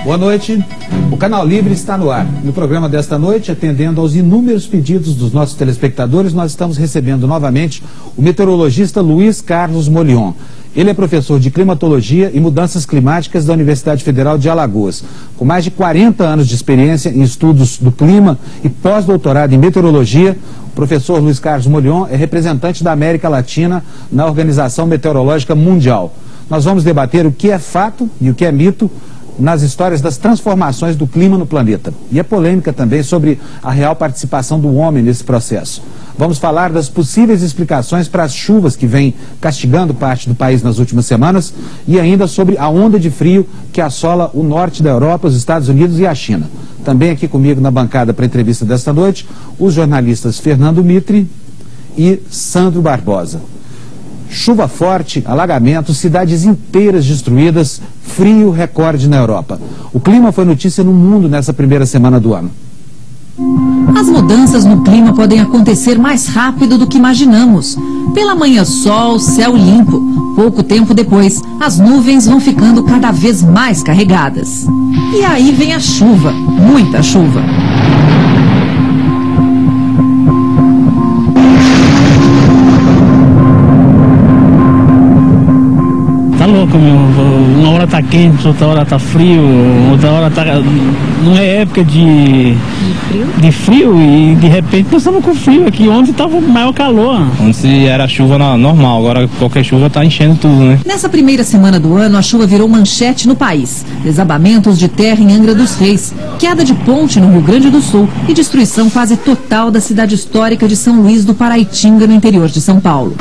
Boa noite. O Canal Livre está no ar. No programa desta noite, atendendo aos inúmeros pedidos dos nossos telespectadores, nós estamos recebendo novamente o meteorologista Luiz Carlos Molion. Ele é professor de climatologia e mudanças climáticas da Universidade Federal de Alagoas. Com mais de 40 anos de experiência em estudos do clima e pós-doutorado em meteorologia, o professor Luiz Carlos Molion é representante da América Latina na Organização Meteorológica Mundial. Nós vamos debater o que é fato e o que é mito nas histórias das transformações do clima no planeta. E a polêmica também sobre a real participação do homem nesse processo. Vamos falar das possíveis explicações para as chuvas que vêm castigando parte do país nas últimas semanas e ainda sobre a onda de frio que assola o norte da Europa, os Estados Unidos e a China. Também aqui comigo na bancada para a entrevista desta noite, os jornalistas Fernando Mitre e Sandro Barbosa. Chuva forte, alagamentos, cidades inteiras destruídas, frio recorde na Europa. O clima foi notícia no mundo nessa primeira semana do ano. As mudanças no clima podem acontecer mais rápido do que imaginamos. Pela manhã sol, céu limpo. Pouco tempo depois, as nuvens vão ficando cada vez mais carregadas. E aí vem a chuva, muita chuva. Louco, meu. Uma hora tá quente, outra hora tá frio, outra hora tá... Não é época de frio e de repente nós estamos com frio aqui. Ontem tava o maior calor. Ontem era chuva normal, agora qualquer chuva tá enchendo tudo, né? Nessa primeira semana do ano, a chuva virou manchete no país. Desabamentos de terra em Angra dos Reis, queda de ponte no Rio Grande do Sul e destruição quase total da cidade histórica de São Luís do Paraitinga, no interior de São Paulo.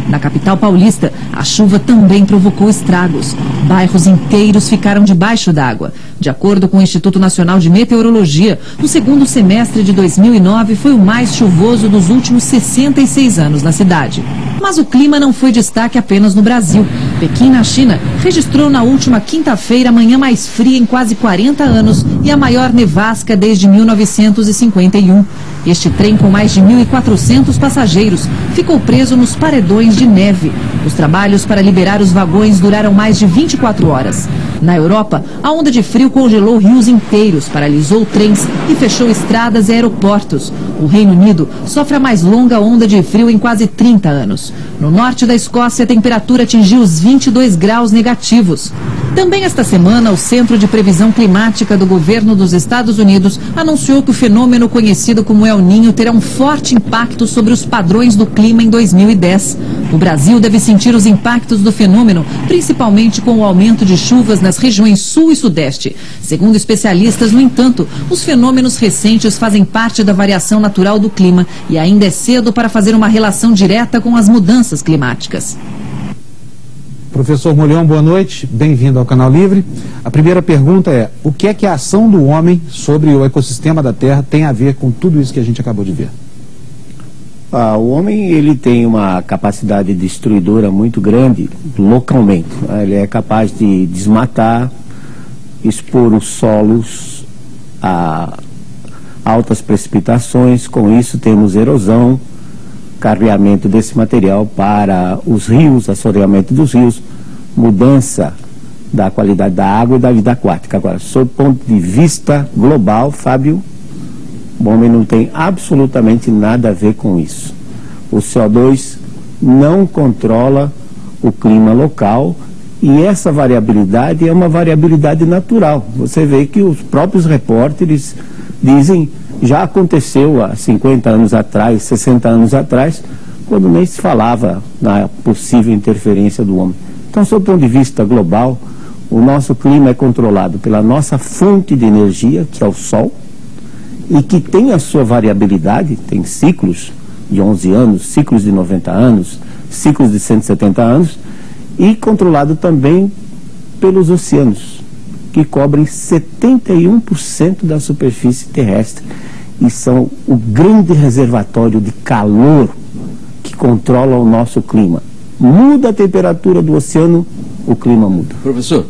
Na capital paulista, a chuva também provocou estragos. Bairros inteiros ficaram debaixo d'água. De acordo com o Instituto Nacional de Meteorologia, o segundo semestre de 2009 foi o mais chuvoso dos últimos 66 anos na cidade. Mas o clima não foi destaque apenas no Brasil. Pequim, na China, registrou na última quinta-feira a manhã mais fria em quase 40 anos e a maior nevasca desde 1951. Este trem, com mais de 1.400 passageiros, ficou preso nos paredões de neve. Os trabalhos para liberar os vagões duraram mais de 24 horas. Na Europa, a onda de frio congelou rios inteiros, paralisou trens e fechou estradas e aeroportos. O Reino Unido sofre a mais longa onda de frio em quase 30 anos. No norte da Escócia, a temperatura atingiu os 22 graus negativos. Também esta semana, o Centro de Previsão Climática do governo dos Estados Unidos anunciou que o fenômeno conhecido como El Niño terá um forte impacto sobre os padrões do clima em 2010. O Brasil deve sentir os impactos do fenômeno, principalmente com o aumento de chuvas nas regiões sul e sudeste. Segundo especialistas, no entanto, os fenômenos recentes fazem parte da variação natural do clima e ainda é cedo para fazer uma relação direta com as mudanças climáticas. Professor Molion, boa noite, bem-vindo ao Canal Livre. A primeira pergunta é, o que é que a ação do homem sobre o ecossistema da Terra tem a ver com tudo isso que a gente acabou de ver? O homem, ele tem uma capacidade destruidora muito grande localmente. Ele é capaz de desmatar, expor os solos a altas precipitações. Com isso temos erosão, carreamento desse material para os rios, assoreamento dos rios, mudança da qualidade da água e da vida aquática. Agora, sob o ponto de vista global, Fábio, o homem não tem absolutamente nada a ver com isso. O CO2 não controla o clima local e essa variabilidade é uma variabilidade natural. Você vê que os próprios repórteres dizem, já aconteceu há 50 anos atrás, 60 anos atrás, quando nem se falava na possível interferência do homem. Então, sob o ponto de vista global, o nosso clima é controlado pela nossa fonte de energia, que é o Sol, e que tem a sua variabilidade, tem ciclos de 11 anos, ciclos de 90 anos, ciclos de 170 anos, e controlado também pelos oceanos, que cobrem 71% da superfície terrestre e são o grande reservatório de calor que controla o nosso clima. Muda a temperatura do oceano, o clima muda. Professor,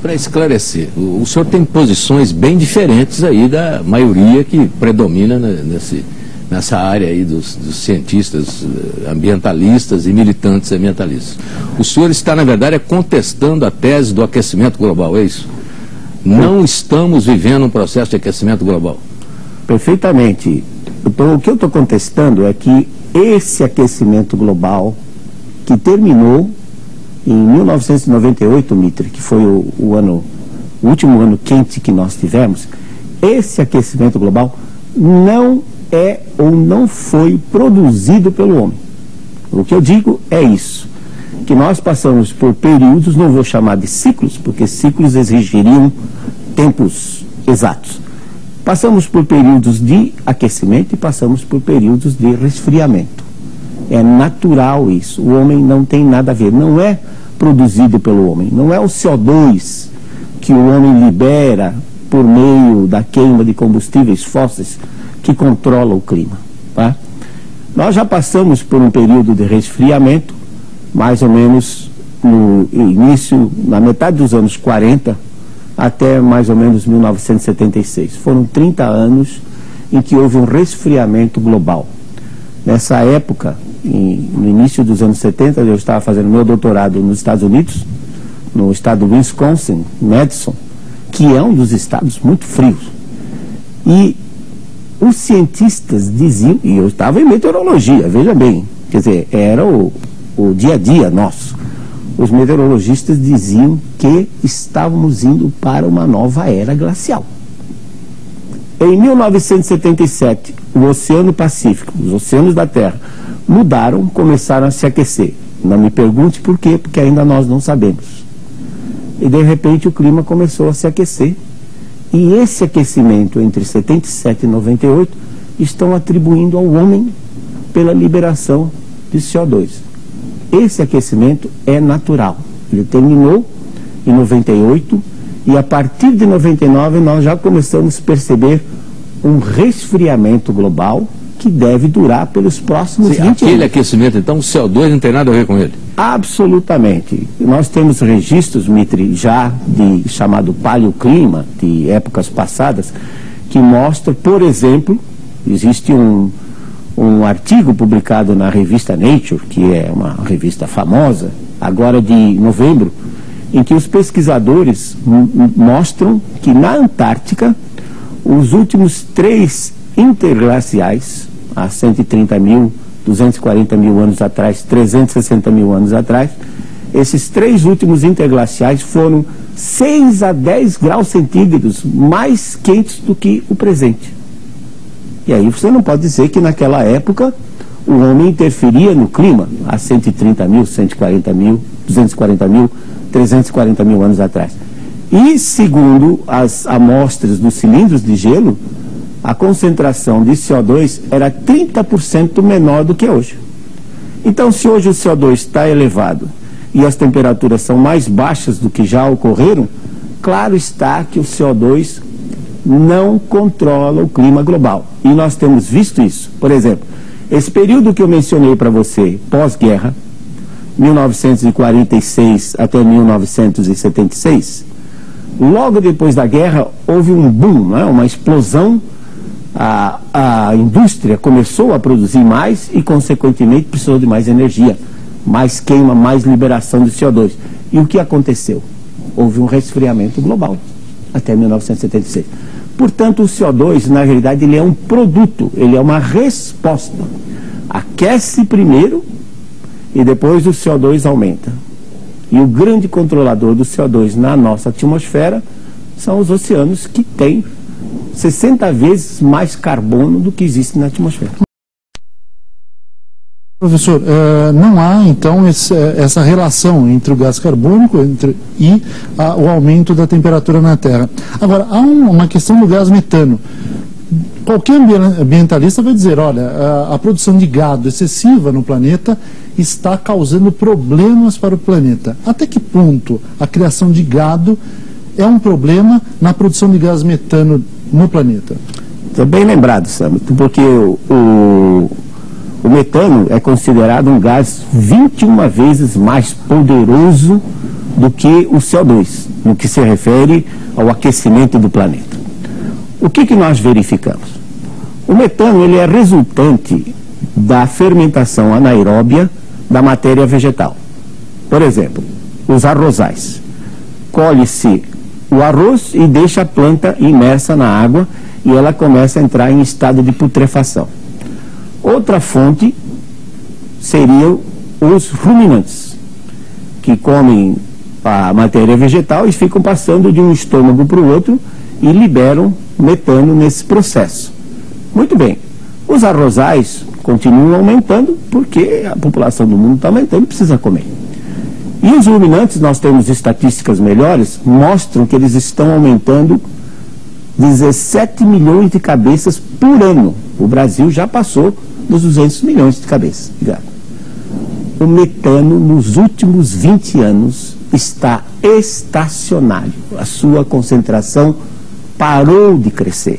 para esclarecer, o senhor tem posições bem diferentes aí da maioria que predomina nessa área aí dos cientistas ambientalistas e militantes ambientalistas. O senhor está, na verdade, contestando a tese do aquecimento global, é isso? Não estamos vivendo um processo de aquecimento global. Perfeitamente. Então, o que eu estou contestando é que esse aquecimento global, que terminou em 1998, Mitre, que foi o último ano quente que nós tivemos, esse aquecimento global não é ou não foi produzido pelo homem. O que eu digo é isso, que nós passamos por períodos, não vou chamar de ciclos, porque ciclos exigiriam tempos exatos. Passamos por períodos de aquecimento e passamos por períodos de resfriamento. É natural isso, o homem não tem nada a ver, não é produzido pelo homem, não é o CO2 que o homem libera por meio da queima de combustíveis fósseis que controla o clima, tá? Nós já passamos por um período de resfriamento, mais ou menos no início, na metade dos anos 40, até mais ou menos 1976. Foram 30 anos em que houve um resfriamento global. Nessa época, no início dos anos 70, eu estava fazendo meu doutorado nos Estados Unidos, no estado do Wisconsin, Madison, que é um dos estados muito frios. E os cientistas diziam, e eu estava em meteorologia, veja bem, quer dizer, era o dia a dia nosso. Os meteorologistas diziam que estávamos indo para uma nova era glacial. Em 1977, o Oceano Pacífico, os oceanos da Terra, mudaram, começaram a se aquecer. Não me pergunte por quê, porque ainda nós não sabemos. E de repente o clima começou a se aquecer. E esse aquecimento entre 77 e 98 estão atribuindo ao homem pela liberação de CO2. Esse aquecimento é natural. Ele terminou em 98 e a partir de 99 nós já começamos a perceber um resfriamento global que deve durar pelos próximos 20 anos. Aquele aquecimento, então, o CO2 não tem nada a ver com ele? Absolutamente. Nós temos registros, Mitre, já de chamado paleoclima, de épocas passadas, que mostra, por exemplo, existe um artigo publicado na revista Nature, que é uma revista famosa, agora de novembro, em que os pesquisadores mostram que na Antártica, os últimos 3 interglaciais, há 130 mil, 240 mil anos atrás, 360 mil anos atrás, esses 3 últimos interglaciais foram 6 a 10 graus centígrados mais quentes do que o presente. E aí você não pode dizer que naquela época o homem interferia no clima há 130 mil, 140 mil, 240 mil, 340 mil anos atrás. E segundo as amostras dos cilindros de gelo, a concentração de CO2 era 30% menor do que hoje. Então, se hoje o CO2 está elevado e as temperaturas são mais baixas do que já ocorreram, claro está que o CO2 não controla o clima global. E nós temos visto isso. Por exemplo, esse período que eu mencionei para você, pós-guerra, 1946 até 1976, logo depois da guerra houve um boom, não é? Uma explosão. A indústria começou a produzir mais e, consequentemente, precisou de mais energia, mais queima, mais liberação de CO2. E o que aconteceu? Houve um resfriamento global até 1976. Portanto, o CO2, na realidade, ele é um produto, ele é uma resposta. Aquece primeiro e depois o CO2 aumenta. E o grande controlador do CO2 na nossa atmosfera são os oceanos, que têm 60 vezes mais carbono do que existe na atmosfera. Professor, não há então essa relação entre o gás carbônico e o aumento da temperatura na Terra. Agora, há uma questão do gás metano. Qualquer ambientalista vai dizer, olha, a produção de gado excessiva no planeta está causando problemas para o planeta. Até que ponto a criação de gado é um problema na produção de gás metano no planeta? Está bem lembrado, Sam, porque o metano é considerado um gás 21 vezes mais poderoso do que o CO2, no que se refere ao aquecimento do planeta. O que nós verificamos? O metano ele é resultante da fermentação anaeróbia da matéria vegetal. Por exemplo, os arrozais. Colhe-se o arroz e deixa a planta imersa na água e ela começa a entrar em estado de putrefação. Outra fonte seriam os ruminantes, que comem a matéria vegetal e ficam passando de um estômago para o outro e liberam metano nesse processo. Muito bem, os arrozais continuam aumentando porque a população do mundo está aumentando e precisa comer. E os ruminantes, nós temos estatísticas melhores, mostram que eles estão aumentando 17 milhões de cabeças por ano. O Brasil já passou dos 200 milhões de cabeças. O metano, nos últimos 20 anos, está estacionário. A sua concentração parou de crescer.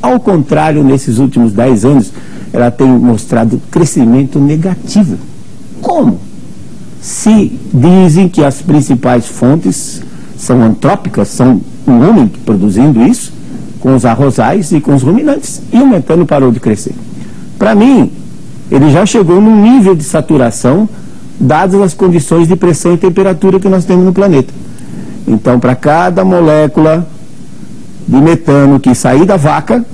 Ao contrário, nesses últimos 10 anos, ela tem mostrado crescimento negativo. Como? Se dizem que as principais fontes são antrópicas, são o homem produzindo isso, com os arrozais e com os ruminantes, e o metano parou de crescer. Para mim, ele já chegou num nível de saturação, dadas as condições de pressão e temperatura que nós temos no planeta. Então, para cada molécula de metano que sair da vaca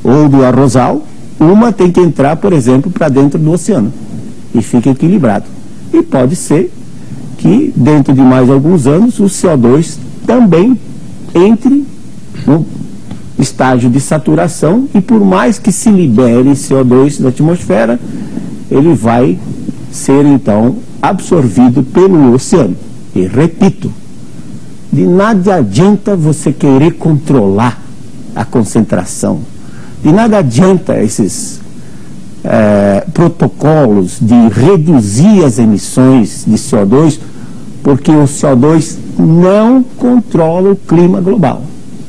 ou do arrozal, uma tem que entrar, por exemplo, para dentro do oceano e fica equilibrado. E pode ser que dentro de mais alguns anos o CO2 também entre no estágio de saturação e por mais que se libere CO2 da atmosfera, ele vai ser então absorvido pelo oceano. E repito, de nada adianta você querer controlar a concentração, de nada adianta esses protocolos de reduzir as emissões de CO2, porque o CO2 não controla o clima global.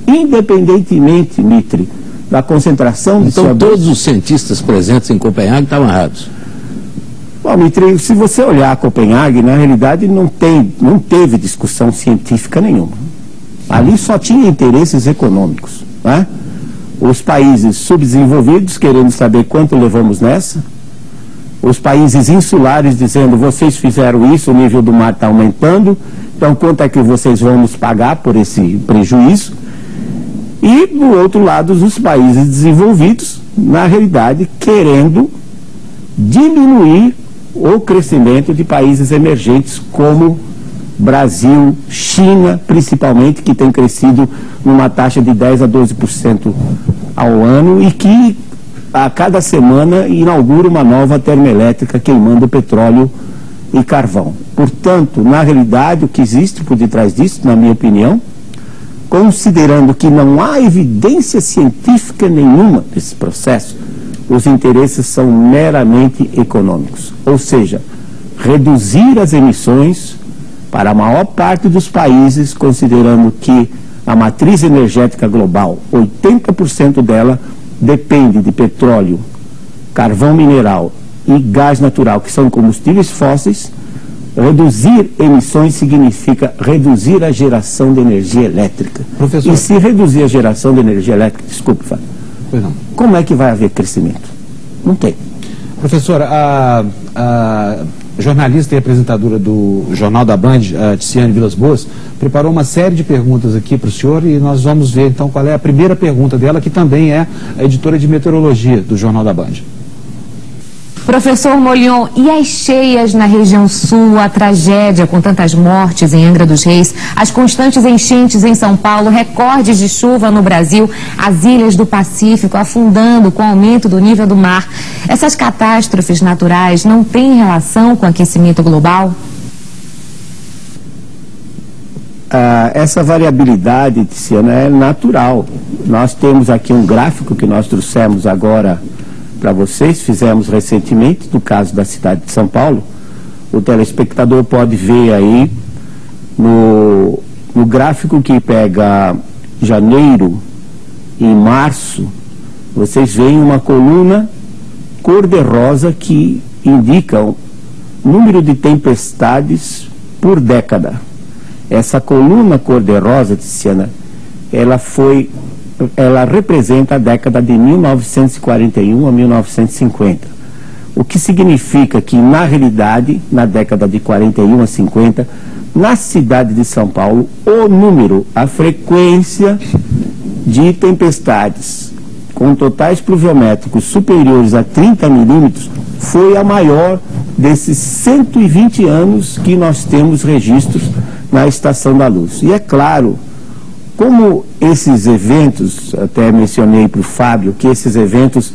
Independentemente, Mitre, da concentração de CO2... Então todos os cientistas presentes em Copenhague estavam errados. Bom, Mitre, se você olhar Copenhague, na realidade não teve discussão científica nenhuma. Ali só tinha interesses econômicos, né? Os países subdesenvolvidos querendo saber quanto levamos nessa, os países insulares dizendo, vocês fizeram isso, o nível do mar está aumentando, então quanto é que vocês vão nos pagar por esse prejuízo? E, do outro lado, os países desenvolvidos, na realidade, querendo diminuir o crescimento de países emergentes como Brasil, China, principalmente, que tem crescido numa taxa de 10% a 12% ao ano e que a cada semana inaugura uma nova termoelétrica queimando petróleo e carvão. Portanto, na realidade, o que existe por detrás disso, na minha opinião, considerando que não há evidência científica nenhuma desse processo, os interesses são meramente econômicos. Ou seja, reduzir as emissões para a maior parte dos países, considerando que a matriz energética global, 80% dela depende de petróleo, carvão mineral e gás natural, que são combustíveis fósseis. Reduzir emissões significa reduzir a geração de energia elétrica. Professor. E se reduzir a geração de energia elétrica, desculpe, Fábio, como é que vai haver crescimento? Não tem. Professora, a jornalista e apresentadora do Jornal da Band, a Tiziane Vilas Boas, preparou uma série de perguntas aqui para o senhor e nós vamos ver então qual é a primeira pergunta dela, que também é a editora de meteorologia do Jornal da Band. Professor Molion, e as cheias na região sul, a tragédia com tantas mortes em Angra dos Reis, as constantes enchentes em São Paulo, recordes de chuva no Brasil, as ilhas do Pacífico afundando com o aumento do nível do mar. Essas catástrofes naturais não têm relação com o aquecimento global? Essa variabilidade, Tiziana, é natural. Nós temos aqui um gráfico que nós trouxemos agora para vocês, fizemos recentemente, no caso da cidade de São Paulo. O telespectador pode ver aí no gráfico que pega janeiro e março, vocês veem uma coluna cor-de-rosa que indica o número de tempestades por década. Essa coluna cor-de-rosa, Tiziana, ela representa a década de 1941 a 1950. O que significa que, na realidade, na década de 41 a 50, na cidade de São Paulo, o número, a frequência de tempestades com totais pluviométricos superiores a 30 milímetros foi a maior desses 120 anos que nós temos registros na Estação da Luz. E é claro, como esses eventos, até mencionei para o Fábio, que esses eventos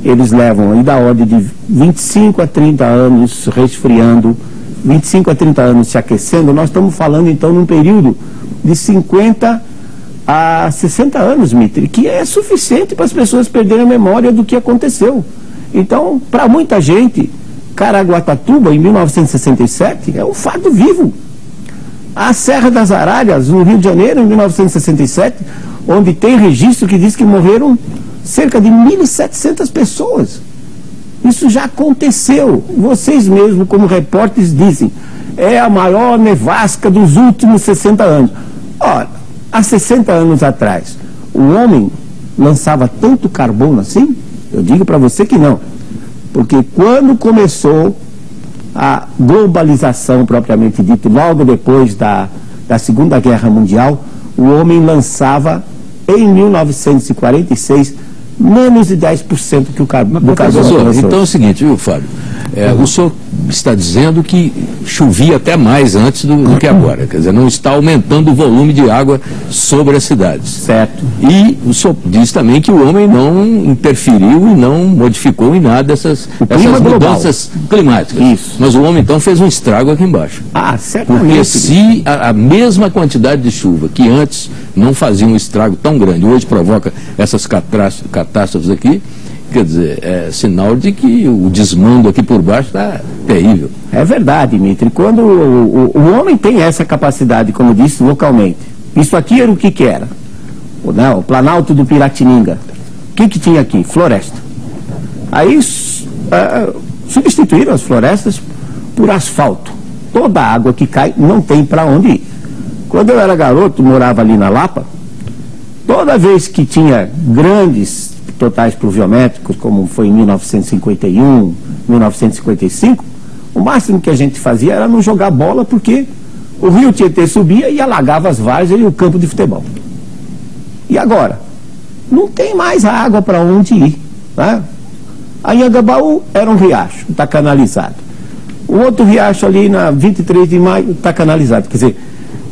eles levam aí da ordem de 25 a 30 anos resfriando, 25 a 30 anos se aquecendo, nós estamos falando então num período de 50 a 60 anos, Mitri, que é suficiente para as pessoas perderem a memória do que aconteceu. Então, para muita gente, Caraguatatuba, em 1967, é um fato vivo. A Serra das Aralhas, no Rio de Janeiro, em 1967, onde tem registro que diz que morreram cerca de 1.700 pessoas. Isso já aconteceu. Vocês mesmos, como repórteres, dizem, é a maior nevasca dos últimos 60 anos. Ora, há 60 anos atrás, o homem lançava tanto carbono assim? Eu digo para você que não. Porque quando começou a globalização propriamente dita, logo depois da Segunda Guerra Mundial, o homem lançava, em 1946, menos de 10% que o carbono. Professor, então é o seguinte, viu, Fábio? O senhor está dizendo que chovia até mais antes do que agora, quer dizer, não está aumentando o volume de água sobre as cidades. Certo. E o senhor diz também que o homem não interferiu e não modificou em nada essas mudanças climáticas. Isso. Mas o homem então fez um estrago aqui embaixo. Ah, certamente. Porque se a mesma quantidade de chuva que antes não fazia um estrago tão grande, hoje provoca essas catástrofes aqui, quer dizer, é sinal de que o desmando aqui por baixo está terrível. É verdade, Mitri. Quando o homem tem essa capacidade, como disse, localmente. Isso aqui era o que era? O Planalto do Piratininga. O que tinha aqui? Floresta. Aí substituíram as florestas por asfalto. Toda a água que cai não tem para onde ir. Quando eu era garoto, morava ali na Lapa, toda vez que tinha grandes totais pluviométricos, como foi em 1951, 1955, o máximo que a gente fazia era não jogar bola, porque o rio Tietê subia e alagava as várzeas e o campo de futebol. E agora? Não tem mais a água para onde ir. Né? A Anhangabaú era um riacho, está canalizado. O outro riacho ali na 23 de maio está canalizado. Quer dizer,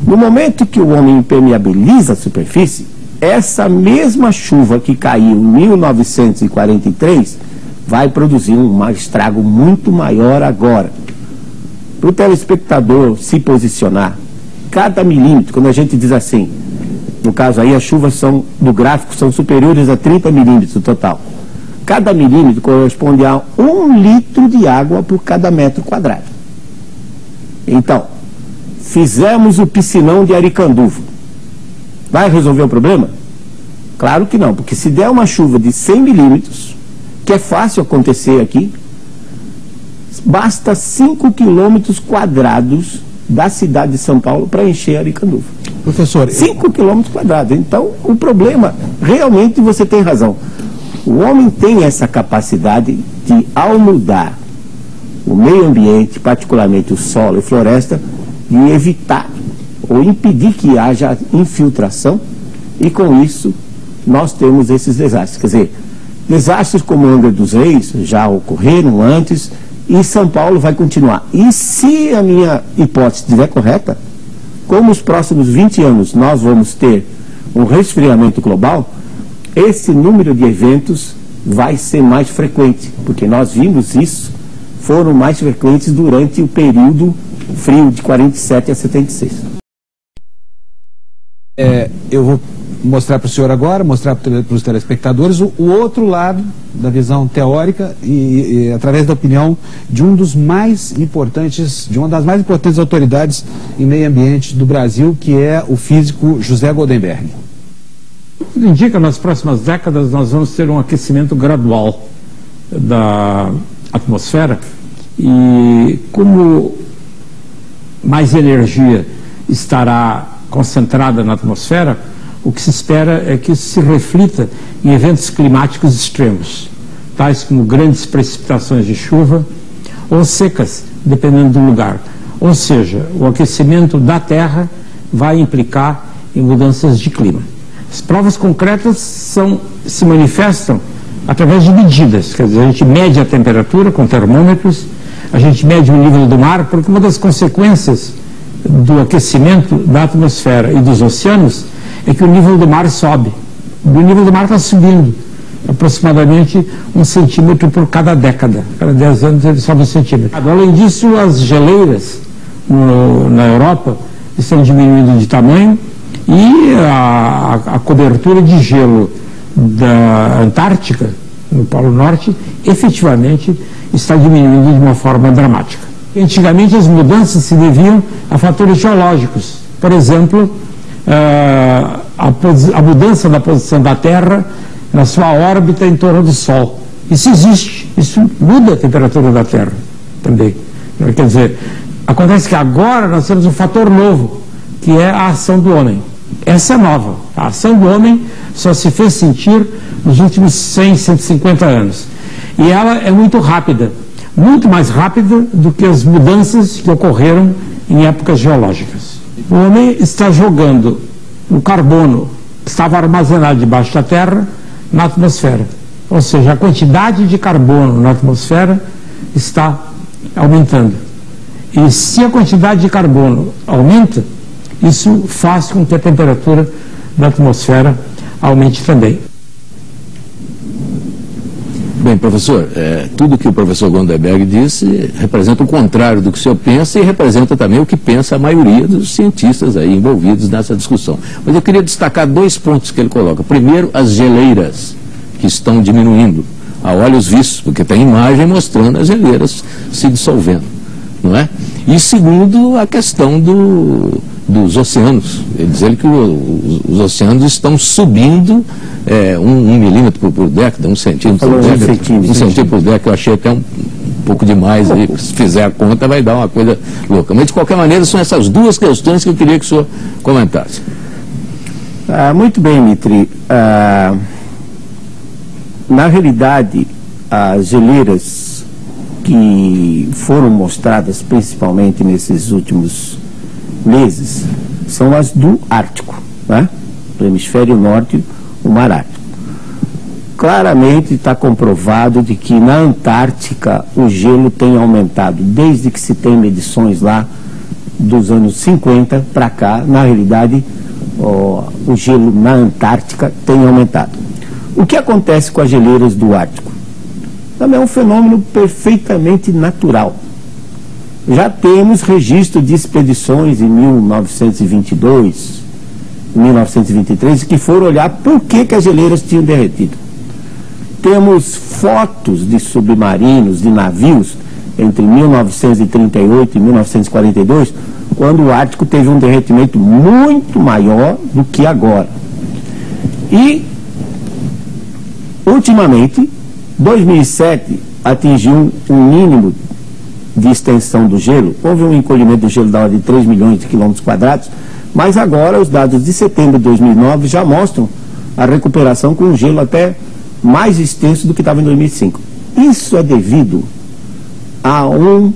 no momento que o homem impermeabiliza a superfície, essa mesma chuva que caiu em 1943 vai produzir um estrago muito maior agora. Para o telespectador se posicionar, cada milímetro, quando a gente diz assim, no caso aí as chuvas do gráfico são superiores a 30 milímetros no total. Cada milímetro corresponde a 1 litro de água por cada metro quadrado. Então, fizemos o piscinão de Aricanduva. Vai resolver o problema? Claro que não, porque se der uma chuva de 100 milímetros, que é fácil acontecer aqui, basta 5 quilômetros quadrados da cidade de São Paulo para encher Aricanduva. Professor... 5 quilômetros quadrados. Então, o problema, realmente você tem razão. O homem tem essa capacidade de, ao mudar o meio ambiente, particularmente o solo e floresta, de evitar ou impedir que haja infiltração, e com isso nós temos esses desastres. Quer dizer, desastres como Angra dos Reis já ocorreram antes, e São Paulo vai continuar. E se a minha hipótese estiver correta, como os próximos 20 anos nós vamos ter um resfriamento global, esse número de eventos vai ser mais frequente, porque nós vimos isso, foram mais frequentes durante o período frio de 47 a 76. Eu vou mostrar para o senhor agora, mostrar para os telespectadores o outro lado da visão teórica e através da opinião de uma das mais importantes autoridades em meio ambiente do Brasil, que é o físico José Goldenberg. Tudo indica que nas próximas décadas nós vamos ter um aquecimento gradual da atmosfera, e como mais energia estará concentrada na atmosfera, o que se espera é que isso se reflita em eventos climáticos extremos. tais como grandes precipitações de chuva, ou secas, dependendo do lugar. Ou seja, o aquecimento da Terra vai implicar em mudanças de clima. As provas concretas se manifestam através de medidas, quer dizer, a gente mede a temperatura com termômetros, a gente mede o nível do mar, porque uma das consequências do aquecimento da atmosfera e dos oceanos é que o nível do mar sobe. O nível do mar está subindo aproximadamente 1 centímetro por cada década. Cada 10 anos ele sobe 1 centímetro. Além disso, as geleiras na Europa estão diminuindo de tamanho e a cobertura de gelo da Antártica, no Polo Norte, efetivamente está diminuindo de uma forma dramática. Antigamente as mudanças se deviam a fatores geológicos. Por exemplo, a mudança da posição da Terra na sua órbita em torno do Sol. Isso existe, isso muda a temperatura da Terra também. Quer dizer, acontece que agora nós temos um fator novo, que é a ação do homem. Essa é nova. A ação do homem só se fez sentir nos últimos 100, 150 anos. E ela é muito rápida, muito mais rápida do que as mudanças que ocorreram em épocas geológicas. O homem está jogando o carbono que estava armazenado debaixo da Terra na atmosfera. Ou seja, a quantidade de carbono na atmosfera está aumentando. E se a quantidade de carbono aumenta, isso faz com que a temperatura da atmosfera aumente também. Bem, professor, tudo que o professor Gonderberg disse representa o contrário do que o senhor pensa e representa também o que pensa a maioria dos cientistas aí envolvidos nessa discussão. Mas eu queria destacar 2 pontos que ele coloca. Primeiro, as geleiras, que estão diminuindo a olhos vistos, porque tem imagem mostrando as geleiras se dissolvendo, não é? E segundo, a questão dos oceanos. Ele diz que os oceanos estão subindo 1 milímetro por década, 1 centímetro por década, 1 centímetro por década. Eu achei até um pouco demais, e se fizer a conta vai dar uma coisa louca. Mas de qualquer maneira são essas 2 questões que eu queria que o senhor comentasse. Muito bem, Mitri. Na realidade, as geleiras que foram mostradas principalmente nesses últimos meses são as do Ártico, né? Do hemisfério norte, o Mar Ártico. Claramente está comprovado de que na Antártica o gelo tem aumentado desde que se tem medições lá dos anos 50 para cá. Na realidade, o gelo na Antártica tem aumentado. O que acontece com as geleiras do Ártico? Também é um fenômeno perfeitamente natural. Já temos registro de expedições em 1922, 1923, que foram olhar por que as geleiras tinham derretido. Temos fotos de submarinos, de navios, entre 1938 e 1942, quando o Ártico teve um derretimento muito maior do que agora. E, ultimamente, 2007 atingiu um mínimo de extensão do gelo. Houve um encolhimento do gelo da ordem de 3 milhões de quilômetros quadrados, mas agora os dados de setembro de 2009 já mostram a recuperação com um gelo até mais extenso do que estava em 2005. Isso é devido a um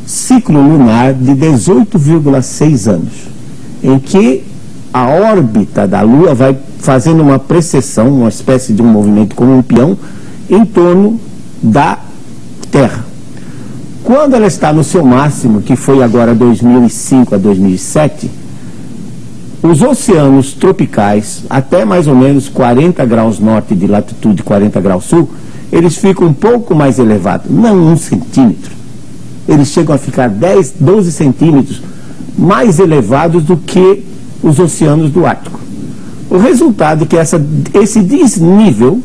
ciclo lunar de 18,6 anos, em que a órbita da Lua vai fazendo uma precessão, uma espécie de um movimento como um peão, em torno da Terra. Quando ela está no seu máximo, que foi agora 2005 a 2007, os oceanos tropicais, até mais ou menos 40 graus norte de latitude, 40 graus sul, eles ficam um pouco mais elevados, não 1 centímetro. Eles chegam a ficar 10, 12 centímetros mais elevados do que os oceanos do Ártico. O resultado é que esse desnível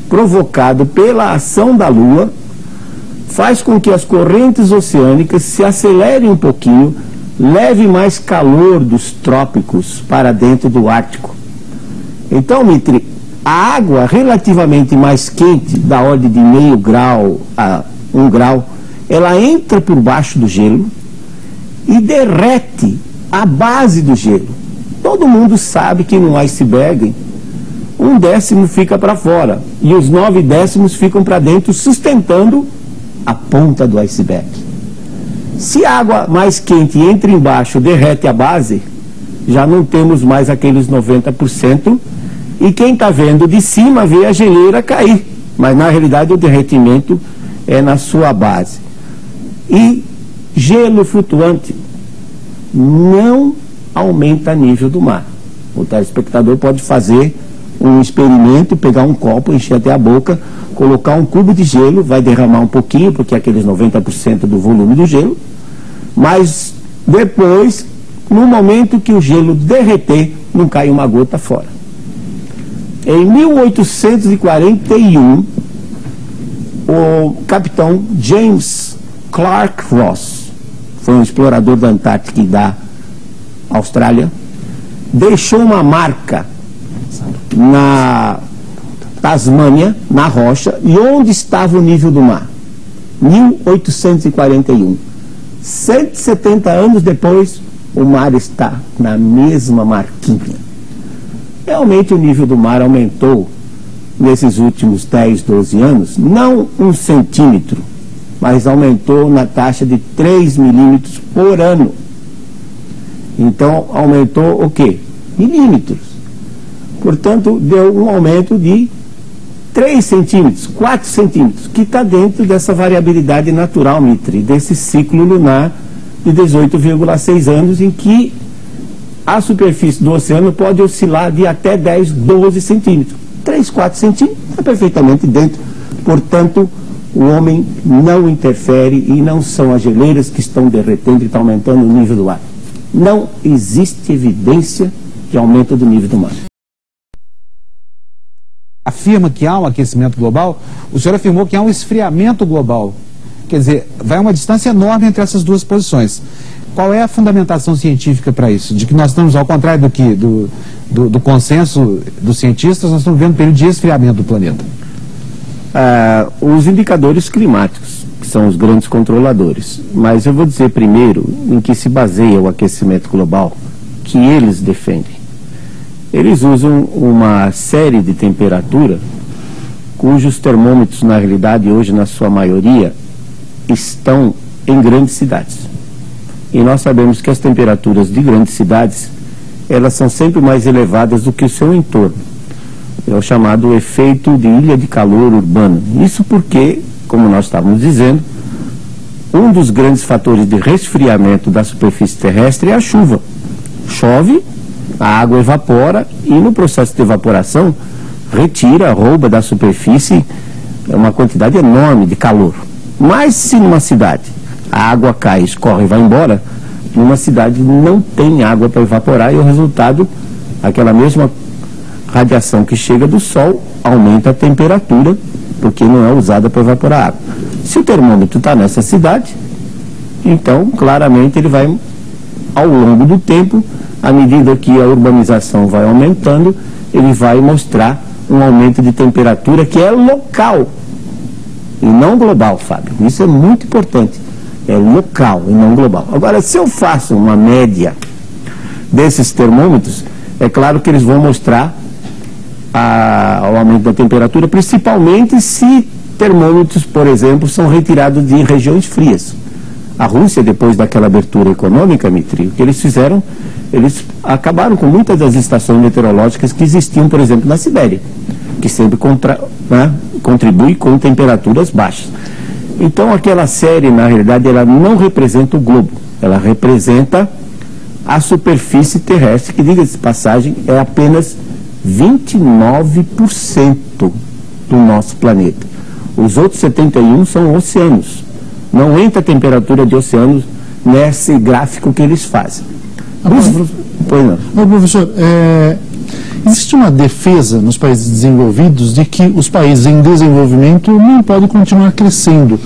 provocado pela ação da Lua faz com que as correntes oceânicas se acelerem um pouquinho, leve mais calor dos trópicos para dentro do Ártico. Então, Mitri, a água relativamente mais quente, da ordem de meio grau a 1 grau, ela entra por baixo do gelo e derrete a base do gelo. Todo mundo sabe que no iceberg, 1/10 fica para fora e os 9/10 ficam para dentro, sustentando a ponta do iceberg. Se a água mais quente entra embaixo, derrete a base, já não temos mais aqueles 90%, e quem está vendo de cima vê a geleira cair, mas na realidade o derretimento é na sua base. E gelo flutuante não aumenta nível do mar. O telespectador pode fazer um experimento, pegar um copo, encher até a boca, colocar um cubo de gelo, vai derramar um pouquinho, porque é aqueles 90% do volume do gelo, mas depois, no momento que o gelo derreter, não cai uma gota fora. Em 1841, o capitão James Clark Ross, foi um explorador da Antártica e da Austrália, deixou uma marca na Tasmânia, na rocha, e onde estava o nível do mar? 1841. 170 anos depois, o mar está na mesma marquinha. Realmente o nível do mar aumentou nesses últimos 10, 12 anos, não 1 centímetro, mas aumentou na taxa de 3 milímetros por ano. Então, aumentou o quê? Milímetros. Portanto, deu um aumento de 3 centímetros, 4 centímetros, que está dentro dessa variabilidade natural, Mitri, desse ciclo lunar de 18,6 anos, em que a superfície do oceano pode oscilar de até 10, 12 centímetros. 3, 4 centímetros está perfeitamente dentro. Portanto, o homem não interfere e não são as geleiras que estão derretendo e estão aumentando o nível do ar. Não existe evidência de aumento do nível do mar. Afirma que há um aquecimento global, o senhor afirmou que há um esfriamento global. Quer dizer, vai uma distância enorme entre essas duas posições. Qual é a fundamentação científica para isso? De que nós estamos, ao contrário do consenso dos cientistas, nós estamos vendo um período de esfriamento do planeta. Os indicadores climáticos, que são os grandes controladores. Mas eu vou dizer primeiro em que se baseia o aquecimento global, que eles defendem. Eles usam uma série de temperatura cujos termômetros, na realidade, hoje, na sua maioria, estão em grandes cidades. E nós sabemos que as temperaturas de grandes cidades, elas são sempre mais elevadas do que o seu entorno. É o chamado efeito de ilha de calor urbano. Isso porque, como nós estávamos dizendo, um dos grandes fatores de resfriamento da superfície terrestre é a chuva. Chove, a água evapora e no processo de evaporação retira, rouba da superfície uma quantidade enorme de calor. Mas se numa cidade a água cai, escorre e vai embora, numa cidade não tem água para evaporar e o resultado, aquela mesma radiação que chega do sol, aumenta a temperatura, porque não é usada para evaporar água. Se o termômetro está nessa cidade, então claramente ele vai, ao longo do tempo, à medida que a urbanização vai aumentando, ele vai mostrar um aumento de temperatura que é local e não global, Fábio. Isso é muito importante. É local e não global. Agora, se eu faço uma média desses termômetros, é claro que eles vão mostrar o aumento da temperatura, principalmente se termômetros, por exemplo, são retirados de regiões frias. A Rússia, depois daquela abertura econômica, Mitri, o que eles fizeram, eles acabaram com muitas das estações meteorológicas que existiam, por exemplo, na Sibéria, que sempre contribui com temperaturas baixas. Então, aquela série, na realidade, ela não representa o globo, ela representa a superfície terrestre, que, diga-se de passagem, é apenas 29% do nosso planeta. Os outros 71% são oceanos. Não entra a temperatura de oceanos nesse gráfico que eles fazem. Pois não. Mas, professor, existe uma defesa nos países desenvolvidos de que os países em desenvolvimento não podem continuar crescendo.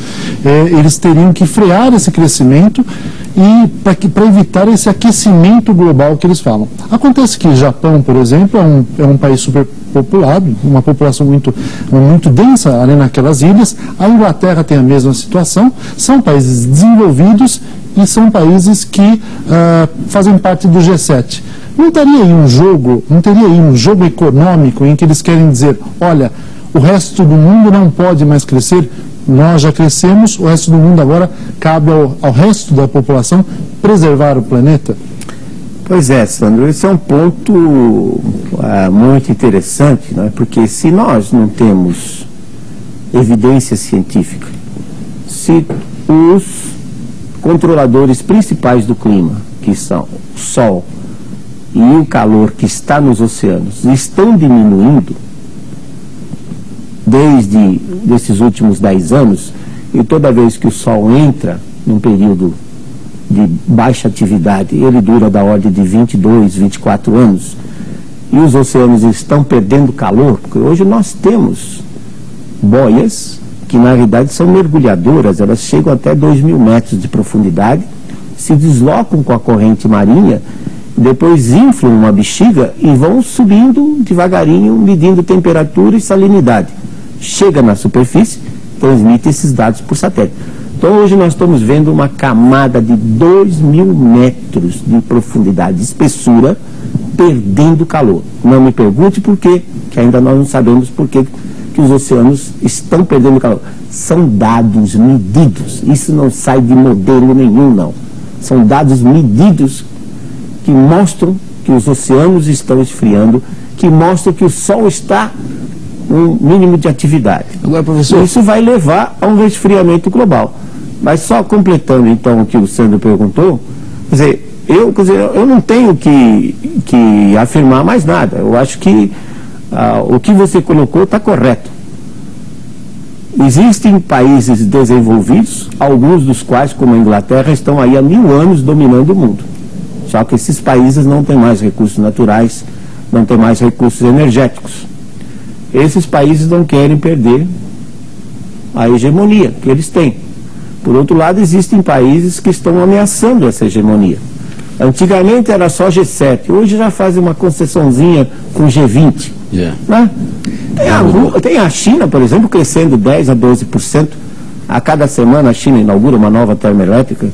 Eles teriam que frear esse crescimento e para evitar esse aquecimento global que eles falam. Acontece que o Japão, por exemplo, é um país superpopulado, uma população muito densa ali naquelas ilhas. A Inglaterra tem a mesma situação, são países desenvolvidos e são países que fazem parte do G7. Não teria aí um jogo econômico em que eles querem dizer, olha, o resto do mundo não pode mais crescer, nós já crescemos, o resto do mundo agora cabe ao resto da população preservar o planeta? Pois é, Sandro, esse é um ponto muito interessante, não é? Porque se nós não temos evidência científica, se os controladores principais do clima, que são o Sol e o calor que está nos oceanos, estão diminuindo desde esses últimos 10 anos, e toda vez que o Sol entra num período de baixa atividade, ele dura da ordem de 22, 24 anos, e os oceanos estão perdendo calor, porque hoje nós temos boias que na realidade são mergulhadoras, elas chegam até 2.000 metros de profundidade, se deslocam com a corrente marinha, depois inflam uma bexiga e vão subindo devagarinho, medindo temperatura e salinidade. Chega na superfície, transmite esses dados por satélite. Então hoje nós estamos vendo uma camada de 2.000 metros de profundidade, de espessura, perdendo calor. Não me pergunte por quê, que ainda nós não sabemos por quê que os oceanos estão perdendo calor. São dados medidos, isso não sai de modelo nenhum, não. São dados medidos que mostram que os oceanos estão esfriando, que mostram que o Sol está um mínimo de atividade. Agora, professor, isso vai levar a um resfriamento global. Mas só completando então o que o Sandro perguntou, eu não tenho que afirmar mais nada. Eu acho que o que você colocou está correto. Existem países desenvolvidos, alguns dos quais, como a Inglaterra, estão aí há 1000 anos dominando o mundo. Só que esses países não têm mais recursos naturais, não têm mais recursos energéticos. Esses países não querem perder a hegemonia que eles têm. Por outro lado, existem países que estão ameaçando essa hegemonia. Antigamente era só G7, hoje já fazem uma concessãozinha com G20. Né? Tem a China, por exemplo, crescendo 10% a 12%. A cada semana a China inaugura uma nova termoelétrica.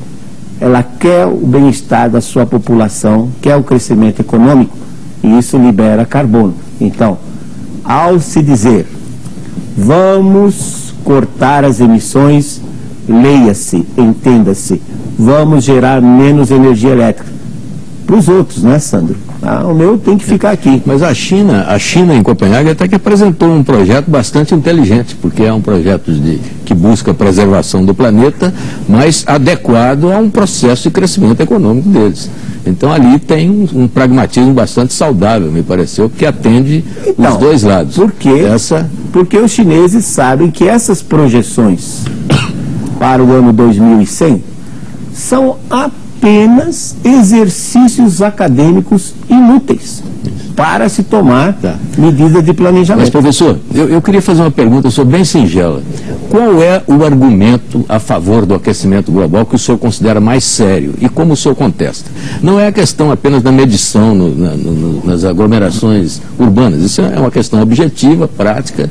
Ela quer o bem-estar da sua população, quer o crescimento econômico, e isso libera carbono. Então, ao se dizer, vamos cortar as emissões, leia-se, entenda-se, vamos gerar menos energia elétrica. Para os outros, né, Sandro? O meu tem que ficar aqui. Mas a China em Copenhague até que apresentou um projeto bastante inteligente, porque é um projeto que busca a preservação do planeta, mas adequado a um processo de crescimento econômico deles. Então ali tem um pragmatismo bastante saudável, me pareceu, que atende os dois lados. Porque os chineses sabem que essas projeções para o ano 2100 são apenas exercícios acadêmicos inúteis para se tomar medida de planejamento. Mas, professor, eu queria fazer uma pergunta, eu sou bem singela. Qual é o argumento a favor do aquecimento global que o senhor considera mais sério e como o senhor contesta? Não é a questão apenas da medição nas aglomerações urbanas, isso é uma questão objetiva, prática,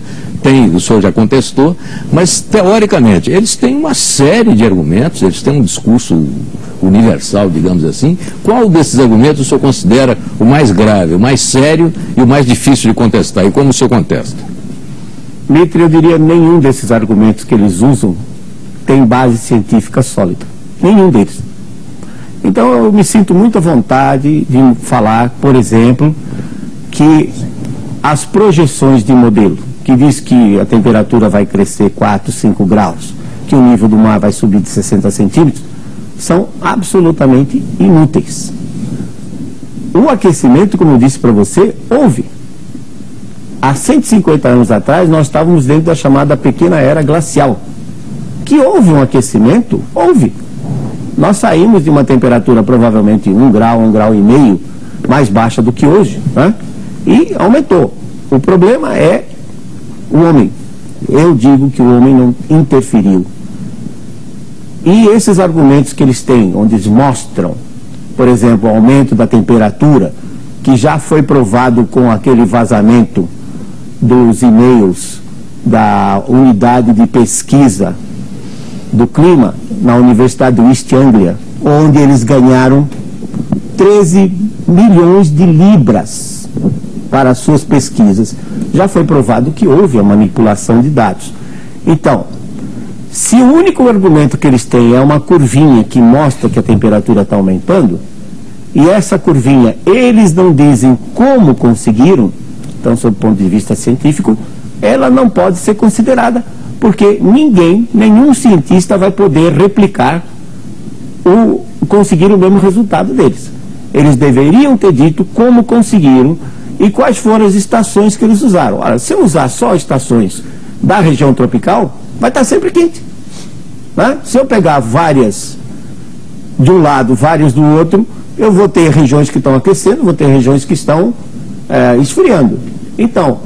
o senhor já contestou, mas teoricamente eles têm uma série de argumentos, eles têm um discurso universal, digamos assim. Qual desses argumentos o senhor considera o mais grave, o mais sério e o mais difícil de contestar? E como o senhor contesta? Mitre, eu diria nenhum desses argumentos que eles usam tem base científica sólida. Nenhum deles. Então eu me sinto muito à vontade de falar, por exemplo, que as projeções de modelo, que diz que a temperatura vai crescer 4, 5 graus, que o nível do mar vai subir de 60 centímetros, são absolutamente inúteis. O aquecimento, como eu disse para você, houve. Há 150 anos atrás, nós estávamos dentro da chamada pequena era glacial. Que houve um aquecimento? Houve. Nós saímos de uma temperatura provavelmente 1 grau, 1,5 grau mais baixa do que hoje, né? E aumentou. O problema é o homem. Eu digo que o homem não interferiu. E esses argumentos que eles têm, onde eles mostram, por exemplo, o aumento da temperatura, que já foi provado com aquele vazamento dos e-mails da unidade de pesquisa do clima na Universidade de East Anglia, onde eles ganharam 13 milhões de libras para suas pesquisas. Já foi provado que houve a manipulação de dados. Então, se o único argumento que eles têm é uma curvinha que mostra que a temperatura está aumentando, e essa curvinha eles não dizem como conseguiram, então, sob o ponto de vista científico, ela não pode ser considerada, porque nenhum cientista vai poder replicar conseguir o mesmo resultado deles. Eles deveriam ter dito como conseguiram e quais foram as estações que eles usaram. Ora, se eu usar só estações da região tropical, vai estar sempre quente, né? Se eu pegar várias de um lado, várias do outro, eu vou ter regiões que estão aquecendo, vou ter regiões que estão esfriando. Então,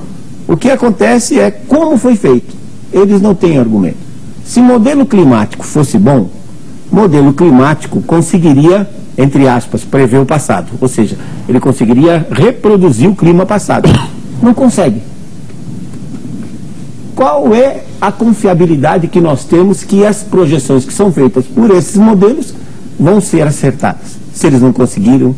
o que acontece é como foi feito. Eles não têm argumento. Se modelo climático fosse bom, modelo climático conseguiria, entre aspas, prever o passado. Ou seja, ele conseguiria reproduzir o clima passado. Não consegue. Qual é a confiabilidade que nós temos que as projeções que são feitas por esses modelos vão ser acertadas, se eles não conseguiram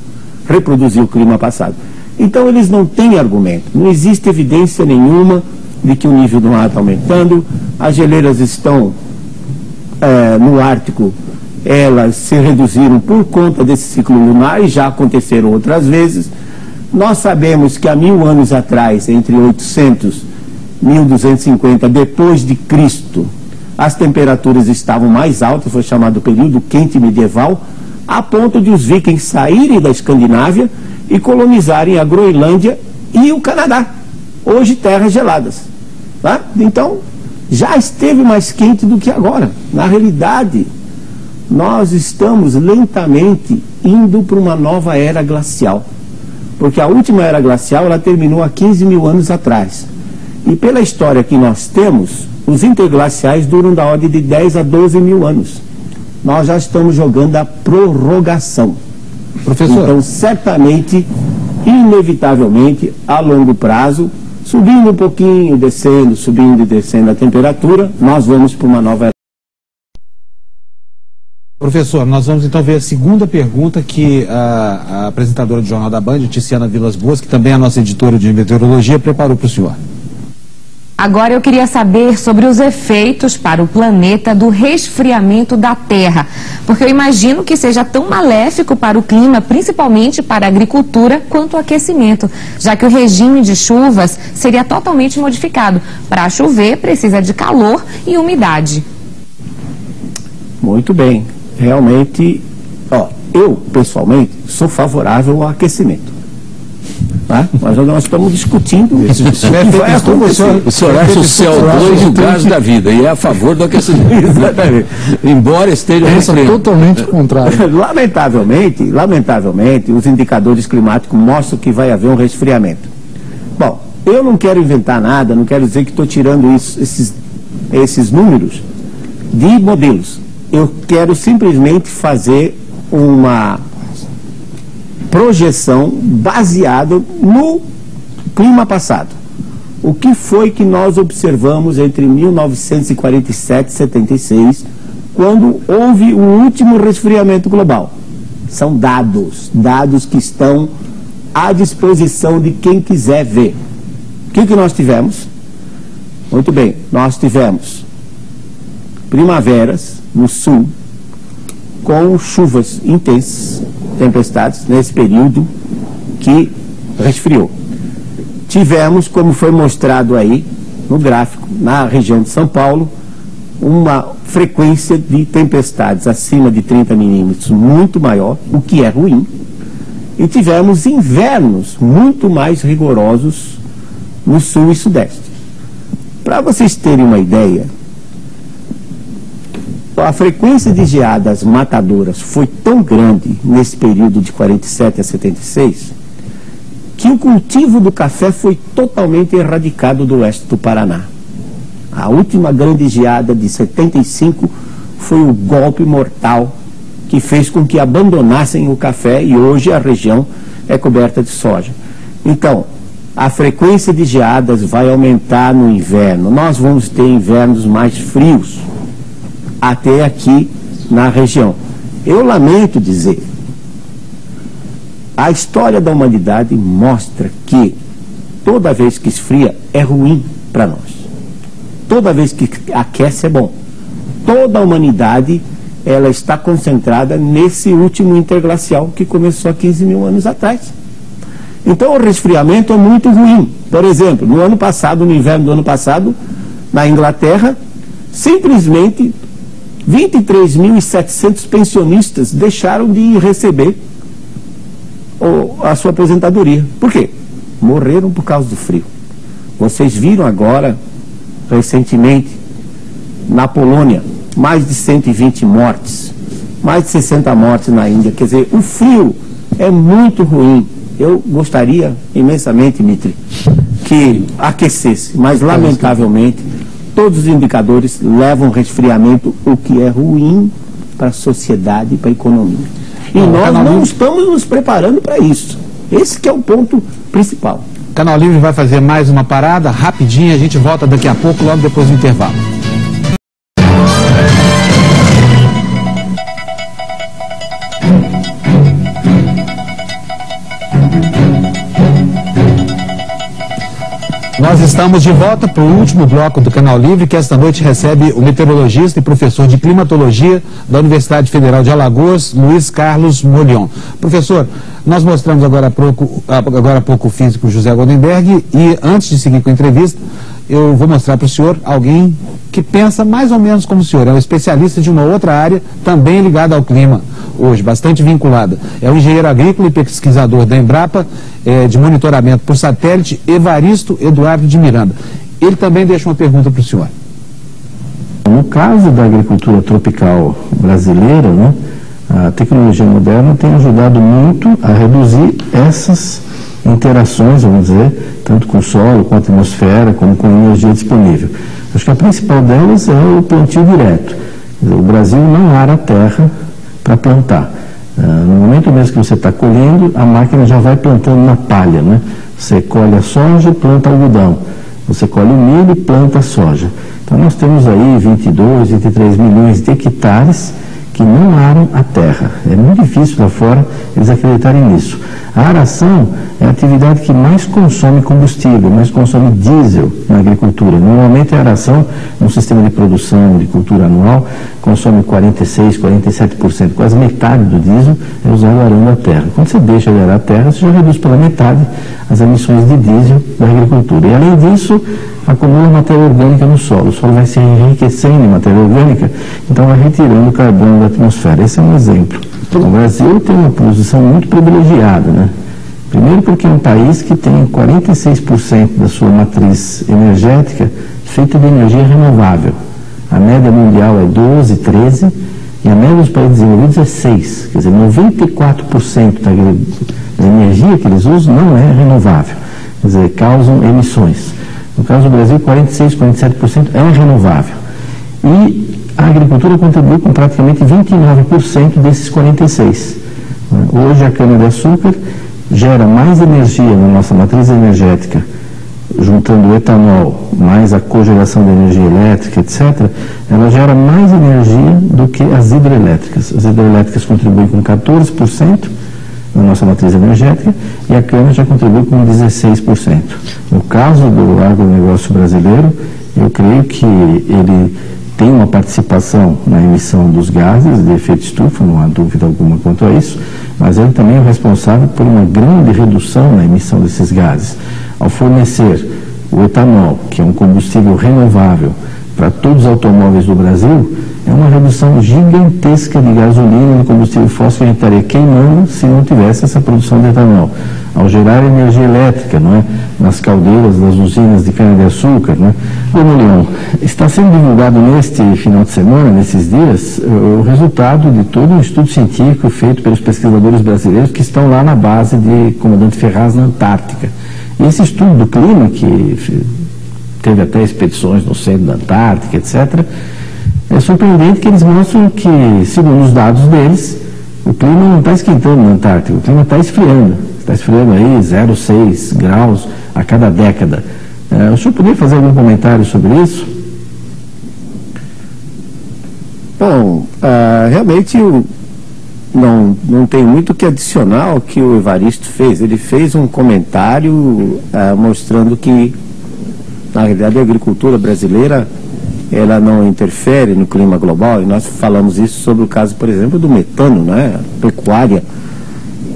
reproduzir o clima passado? Então eles não têm argumento. Não existe evidência nenhuma de que o nível do mar está aumentando. As geleiras estão no Ártico, elas se reduziram por conta desse ciclo lunar e já aconteceram outras vezes. Nós sabemos que há 1000 anos atrás, entre 800 e 1250 depois de Cristo, as temperaturas estavam mais altas, foi chamado período quente medieval, a ponto de os vikings saírem da Escandinávia e colonizarem a Groenlândia e o Canadá, hoje terras geladas, tá? Então, já esteve mais quente do que agora. Na realidade, nós estamos lentamente indo para uma nova era glacial, porque a última era glacial ela terminou há 15 mil anos atrás. E pela história que nós temos, os interglaciais duram da ordem de 10 a 12 mil anos. Nós já estamos jogando a prorrogação. Professor. Então, certamente, inevitavelmente, a longo prazo, subindo um pouquinho, descendo, subindo e descendo a temperatura, nós vamos para uma nova era. Professor, nós vamos então ver a segunda pergunta que a apresentadora do Jornal da Band, Tiziana Vilas Boas, que também é a nossa editora de meteorologia, preparou para o senhor. Agora eu queria saber sobre os efeitos para o planeta do resfriamento da Terra, porque eu imagino que seja tão maléfico para o clima, principalmente para a agricultura, quanto o aquecimento, já que o regime de chuvas seria totalmente modificado. Para chover, precisa de calor e umidade. Muito bem. Realmente, eu, pessoalmente, sou favorável ao aquecimento. Tá? Mas nós estamos discutindo o que vai acontecer. O senhor acha o CO2 o gás da vida e é a favor do aquecimento. Exatamente. Embora esteja totalmente contrário. Lamentavelmente, os indicadores climáticos mostram que vai haver um resfriamento. Bom, eu não quero inventar nada, não quero dizer que estou tirando esses números de modelos. Eu quero simplesmente fazer uma projeção baseada no clima passado. O que foi que nós observamos entre 1947 e 76, quando houve o último resfriamento global? São dados que estão à disposição de quem quiser ver. O que nós tivemos? Muito bem, nós tivemos primaveras no sul, com chuvas intensas, tempestades, nesse período que resfriou. Tivemos, como foi mostrado aí no gráfico, na região de São Paulo, uma frequência de tempestades acima de 30 milímetros muito maior, o que é ruim. E tivemos invernos muito mais rigorosos no sul e sudeste. Para vocês terem uma ideia, a frequência de geadas matadoras foi tão grande nesse período de 47 a 76 que o cultivo do café foi totalmente erradicado do oeste do Paraná. A última grande geada de 75 foi o golpe mortal que fez com que abandonassem o café e hoje a região é coberta de soja. Então, a frequência de geadas vai aumentar no inverno. Nós vamos ter invernos mais frios até aqui na região. Eu lamento dizer, a história da humanidade mostra que toda vez que esfria é ruim para nós. Toda vez que aquece é bom. Toda a humanidade, ela está concentrada nesse último interglacial que começou há 15 mil anos atrás. Então o resfriamento é muito ruim. Por exemplo, no ano passado, no inverno do ano passado, na Inglaterra, simplesmente 23.700 pensionistas deixaram de receber a sua aposentadoria. Por quê? Morreram por causa do frio. Vocês viram agora, recentemente, na Polônia, mais de 120 mortes, mais de 60 mortes na Índia. Quer dizer, o frio é muito ruim. Eu gostaria imensamente, Mitri, que aquecesse, mas lamentavelmente todos os indicadores levam resfriamento, o que é ruim para a sociedade e para a economia. E nós não estamos nos preparando para isso. Esse que é o ponto principal. O Canal Livre vai fazer mais uma parada, rapidinho, a gente volta daqui a pouco, logo depois do intervalo. Nós estamos de volta para o último bloco do Canal Livre, que esta noite recebe o meteorologista e professor de climatologia da Universidade Federal de Alagoas, Luiz Carlos Molion. Professor, nós mostramos agora há pouco o físico José Goldenberg e antes de seguir com a entrevista, eu vou mostrar para o senhor alguém que pensa mais ou menos como o senhor, é um especialista de uma outra área também ligada ao clima hoje, bastante vinculada. É o engenheiro agrícola e pesquisador da Embrapa, de monitoramento por satélite, Evaristo Eduardo de Miranda. Ele também deixa uma pergunta para o senhor. No caso da agricultura tropical brasileira, né, a tecnologia moderna tem ajudado muito a reduzir essas interações, vamos dizer, tanto com o solo, com a atmosfera, como com a energia disponível. Acho que a principal delas é o plantio direto. O Brasil não ara a terra para plantar. No momento mesmo que você está colhendo, a máquina já vai plantando na palha, né? Você colhe a soja e planta algodão. Você colhe o milho e planta a soja. Então nós temos aí 22, 23 milhões de hectares que não aram a terra. É muito difícil lá fora eles acreditarem nisso. A aração é a atividade que mais consome combustível, mais consome diesel na agricultura. Normalmente a aração, num sistema de produção de cultura anual, consome 46%, 47%, quase metade do diesel é usado arando a terra. Quando você deixa de arar a terra, você já reduz pela metade as emissões de diesel da agricultura. E além disso, acumula matéria orgânica no solo. O solo vai se enriquecendo em matéria orgânica, então vai retirando o carbono da atmosfera. Esse é um exemplo. O Brasil tem uma posição muito privilegiada, né? Primeiro porque é um país que tem 46% da sua matriz energética feita de energia renovável. A média mundial é 12, 13 e a média dos países desenvolvidos é 6. Quer dizer, 94% da energia que eles usam não é renovável. Quer dizer, causam emissões. No caso do Brasil, 46%, 47% é renovável. E a agricultura contribui com praticamente 29% desses 46%. Hoje a cana-de-açúcar gera mais energia na nossa matriz energética, juntando o etanol, mais a cogeração de energia elétrica, etc., ela gera mais energia do que as hidrelétricas. As hidrelétricas contribuem com 14% na nossa matriz energética e a cana já contribui com 16%. No caso do agronegócio brasileiro, eu creio que ele tem uma participação na emissão dos gases de efeito estufa, não há dúvida alguma quanto a isso, mas ele também é responsável por uma grande redução na emissão desses gases. Ao fornecer o etanol, que é um combustível renovável, para todos os automóveis do Brasil, é uma redução gigantesca de gasolina e de combustível fóssil que a gente estaria queimando se não tivesse essa produção de etanol. Ao gerar energia elétrica, não é? Nas caldeiras das usinas de cana-de-açúcar, né? Bom, Leon, está sendo divulgado neste final de semana, nesses dias, o resultado de todo um estudo científico feito pelos pesquisadores brasileiros que estão lá na base de Comandante Ferraz, na Antártica. E esse estudo do clima, que teve até expedições no centro da Antártica, etc., é surpreendente que eles mostram que, segundo os dados deles, o clima não está esquentando na Antártica, o clima está esfriando. Está esfriando aí 0,6 graus a cada década. O senhor poderia fazer algum comentário sobre isso? Bom, realmente não tem muito o que adicionar ao que o Evaristo fez. Ele fez um comentário mostrando que, na realidade, a agricultura brasileira ela não interfere no clima global, e nós falamos isso sobre o caso, por exemplo, do metano, né? A pecuária.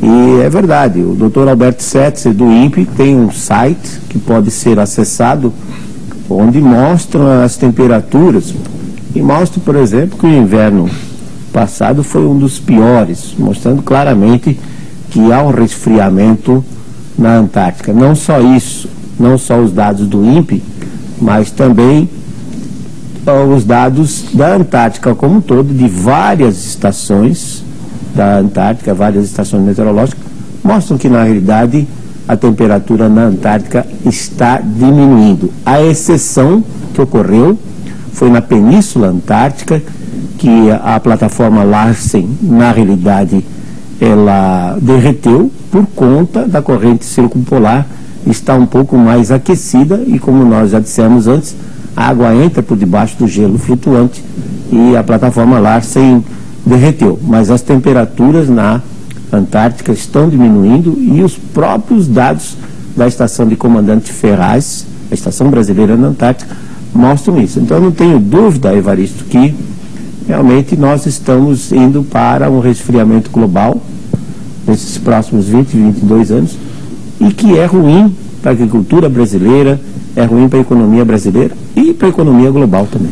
E é verdade, o Dr. Alberto Setzer, do INPE, tem um site que pode ser acessado, onde mostram as temperaturas, e mostra, por exemplo, que o inverno passado foi um dos piores, mostrando claramente que há um resfriamento na Antártica. Não só isso, não só os dados do INPE, mas também os dados da Antártica como um todo, de várias estações da Antártica, várias estações meteorológicas, mostram que, na realidade, a temperatura na Antártica está diminuindo. A exceção que ocorreu foi na Península Antártica, que a plataforma Larsen, na realidade, ela derreteu por conta da corrente circumpolar, está um pouco mais aquecida e, como nós já dissemos antes, a água entra por debaixo do gelo flutuante e a plataforma Larsen derreteu. Mas as temperaturas na Antártica estão diminuindo e os próprios dados da estação de comandante Ferraz, a estação brasileira na Antártica, mostram isso. Então eu não tenho dúvida, Evaristo, que realmente nós estamos indo para um resfriamento global nesses próximos 20, 22 anos e que é ruim para a agricultura brasileira, é ruim para a economia brasileira e para a economia global também.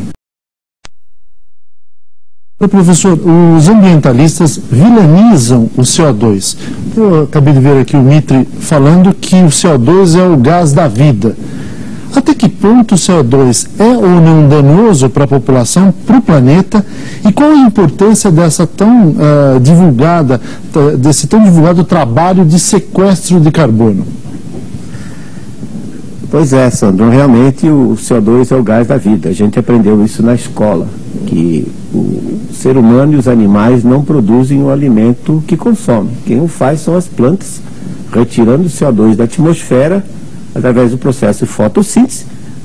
Professor, os ambientalistas vilanizam o CO2. Eu acabei de ver aqui o Mitre falando que o CO2 é o gás da vida. Até que ponto o CO2 é ou não danoso para a população, para o planeta? E qual a importância desse tão divulgado trabalho de sequestro de carbono? Pois é, Sandro, realmente o CO2 é o gás da vida. A gente aprendeu isso na escola, que o ser humano e os animais não produzem o alimento que consomem. Quem o faz são as plantas, retirando o CO2 da atmosfera, através do processo de fotossíntese,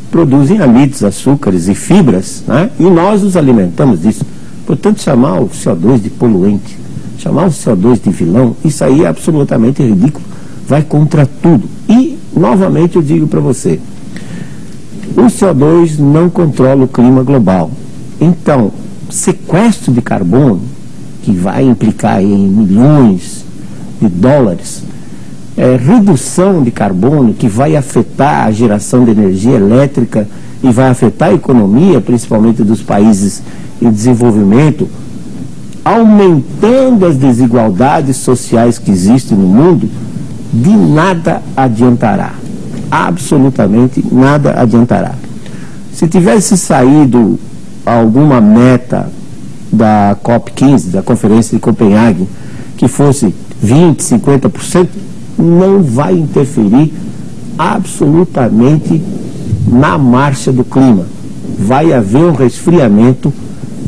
produzem amidos, açúcares e fibras, né? E nós os alimentamos disso. Portanto, chamar o CO2 de poluente, chamar o CO2 de vilão, isso aí é absolutamente ridículo, vai contra tudo. E, novamente, eu digo para você, o CO2 não controla o clima global. Então, sequestro de carbono, que vai implicar em milhões de dólares, redução de carbono, que vai afetar a geração de energia elétrica e vai afetar a economia, principalmente dos países em desenvolvimento, aumentando as desigualdades sociais que existem no mundo, de nada adiantará. Absolutamente nada adiantará. Se tivesse saído alguma meta da COP15, da Conferência de Copenhague, que fosse 20%, 50%, não vai interferir absolutamente na marcha do clima. Vai haver um resfriamento,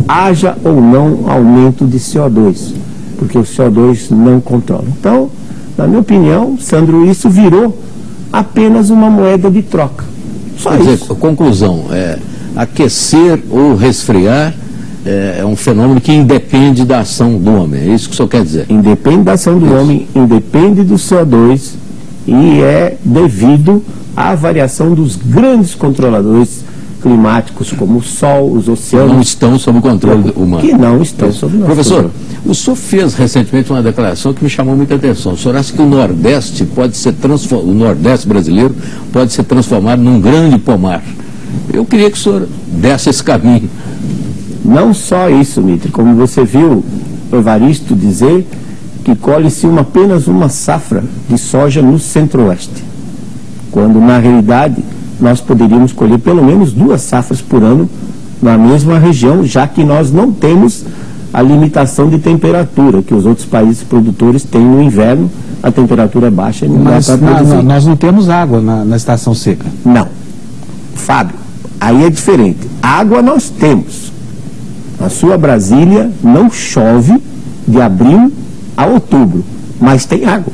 haja ou não aumento de CO2, porque o CO2 não controla. Então, na minha opinião, Sandro, isso virou apenas uma moeda de troca. Só isso. Quer dizer, conclusão, aquecer ou resfriar é um fenômeno que independe da ação do homem, é isso que o senhor quer dizer? Independe da ação do homem, independe do CO2 e é devido à variação dos grandes controladores climáticos, como o Sol, os oceanos. Não estão sob o controle humano. Que não estão sob o nosso Professor, o senhor fez recentemente uma declaração que me chamou muita atenção. O senhor acha que o Nordeste pode ser o Nordeste brasileiro pode ser transformado num grande pomar. Eu queria que o senhor desse esse caminho. Não só isso, Mitre, como você viu o Evaristo dizer que colhe-se apenas uma safra de soja no Centro-Oeste, quando na realidade nós poderíamos colher pelo menos 2 safras por ano na mesma região, já que nós não temos a limitação de temperatura que os outros países produtores têm no inverno, a temperatura é baixa e não dá para produzir. Nós não temos água na estação seca. Não. Fábio, aí é diferente. Água nós temos. Na sua Brasília não chove de abril a outubro, mas tem água.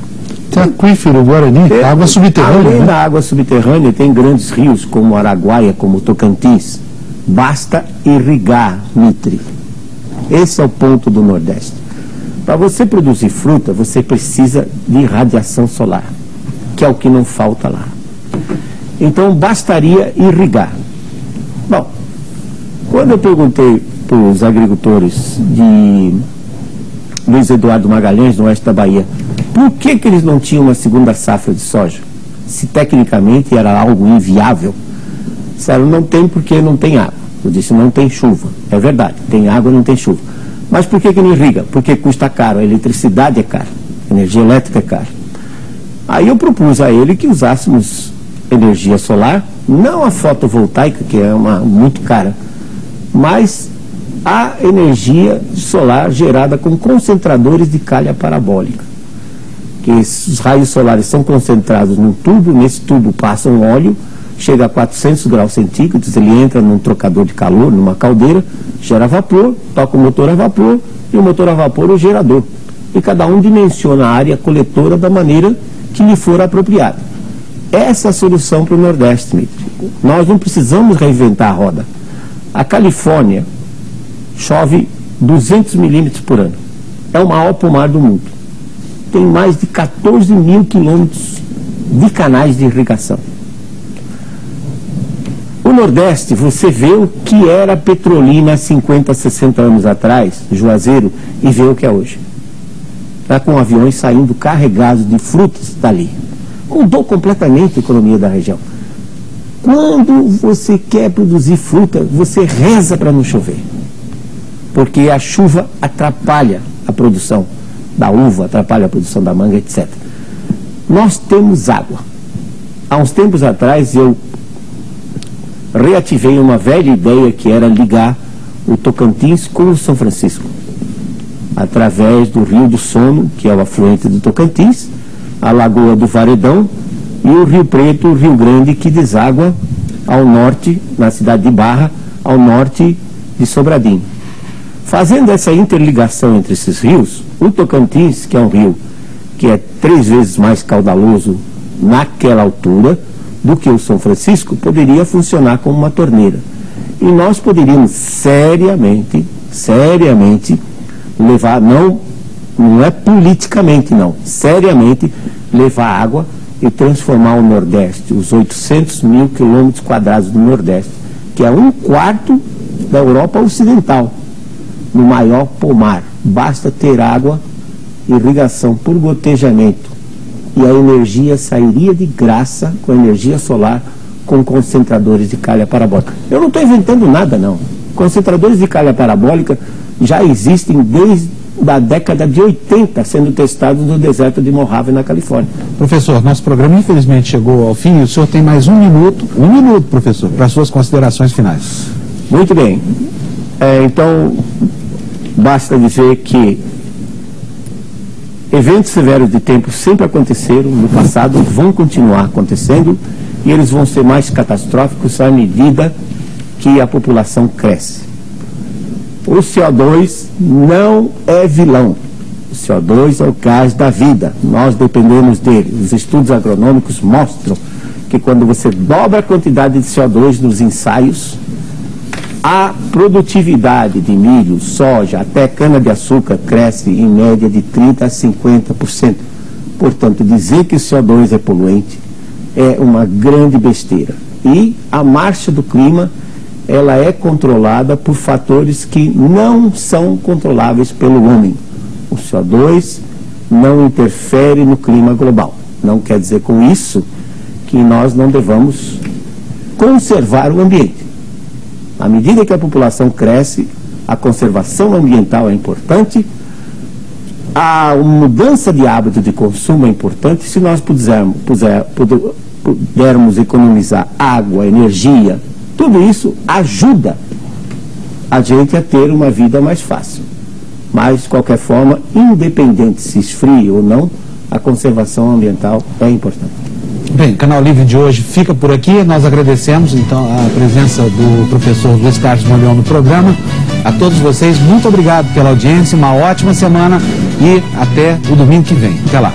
Tem aquífero Guarani, água subterrânea. Além da água subterrânea, tem grandes rios como Araguaia, como Tocantins. Basta irrigar, Mitre. Esse é o ponto do Nordeste. Para você produzir fruta, você precisa de radiação solar, que é o que não falta lá. Então, bastaria irrigar. Bom, quando eu perguntei para os agricultores de Luiz Eduardo Magalhães, no oeste da Bahia, por que eles não tinham uma segunda safra de soja? Se tecnicamente era algo inviável. Disseram, não tem porque não tem água. Eu disse, não tem chuva. É verdade, tem água e não tem chuva. Mas por que não irriga? Porque custa caro, a eletricidade é cara, a energia elétrica é cara. Aí eu propus a ele que usássemos energia solar, não a fotovoltaica, que é muito cara, mas a energia solar gerada com concentradores de calha parabólica. Que os raios solares são concentrados num tubo, nesse tubo passa um óleo, chega a 400 graus centígrados, ele entra num trocador de calor, numa caldeira, gera vapor, toca o motor a vapor, e o motor a vapor o gerador. E cada um dimensiona a área coletora da maneira que lhe for apropriada. Essa é a solução para o Nordeste, Dmitry. Nós não precisamos reinventar a roda. A Califórnia chove 200 milímetros por ano. É o maior pomar do mundo. Tem mais de 14 mil quilômetros de canais de irrigação. O Nordeste, você vê o que era Petrolina há 50, 60 anos atrás, Juazeiro, e vê o que é hoje. Está com aviões saindo carregados de frutas dali. Mudou completamente a economia da região. Quando você quer produzir fruta, você reza para não chover. Porque a chuva atrapalha a produção da uva, atrapalha a produção da manga, etc. Nós temos água. Há uns tempos atrás eu reativei uma velha ideia que era ligar o Tocantins com o São Francisco, através do Rio do Sono, que é o afluente do Tocantins, a Lagoa do Varedão e o Rio Preto, o Rio Grande, que deságua ao norte, na cidade de Barra, ao norte de Sobradinho. Fazendo essa interligação entre esses rios, o Tocantins, que é um rio que é 3 vezes mais caudaloso naquela altura do que o São Francisco, poderia funcionar como uma torneira. E nós poderíamos seriamente levar, não é politicamente não, seriamente levar água e transformar o Nordeste, os 800 mil quilômetros quadrados do Nordeste, que é 1/4 da Europa Ocidental, no maior pomar. Basta ter água, irrigação por gotejamento, e a energia sairia de graça com energia solar, com concentradores de calha parabólica. Eu não estou inventando nada, não. Concentradores de calha parabólica já existem desde a década de 80, sendo testados no deserto de Mojave, na Califórnia. Professor, nosso programa infelizmente chegou ao fim e o senhor tem mais um minuto, professor, para suas considerações finais. Muito bem. Então, basta dizer que eventos severos de tempo sempre aconteceram no passado, vão continuar acontecendo, e eles vão ser mais catastróficos à medida que a população cresce. O CO2 não é vilão. O CO2 é o gás da vida. Nós dependemos dele. Os estudos agronômicos mostram que quando você dobra a quantidade de CO2 nos ensaios, a produtividade de milho, soja, até cana-de-açúcar cresce em média de 30% a 50%. Portanto, dizer que o CO2 é poluente é uma grande besteira. E a marcha do clima, ela é controlada por fatores que não são controláveis pelo homem. O CO2 não interfere no clima global. Não quer dizer com isso que nós não devamos conservar o ambiente. À medida que a população cresce, a conservação ambiental é importante, a mudança de hábito de consumo é importante. Se nós pudermos economizar água, energia, tudo isso ajuda a gente a ter uma vida mais fácil. Mas, de qualquer forma, independente se esfrie ou não, a conservação ambiental é importante. Bem, o Canal Livre de hoje fica por aqui. Nós agradecemos, então, a presença do professor Luiz Carlos Molhon no programa. A todos vocês, muito obrigado pela audiência, uma ótima semana e até o domingo que vem. Até lá.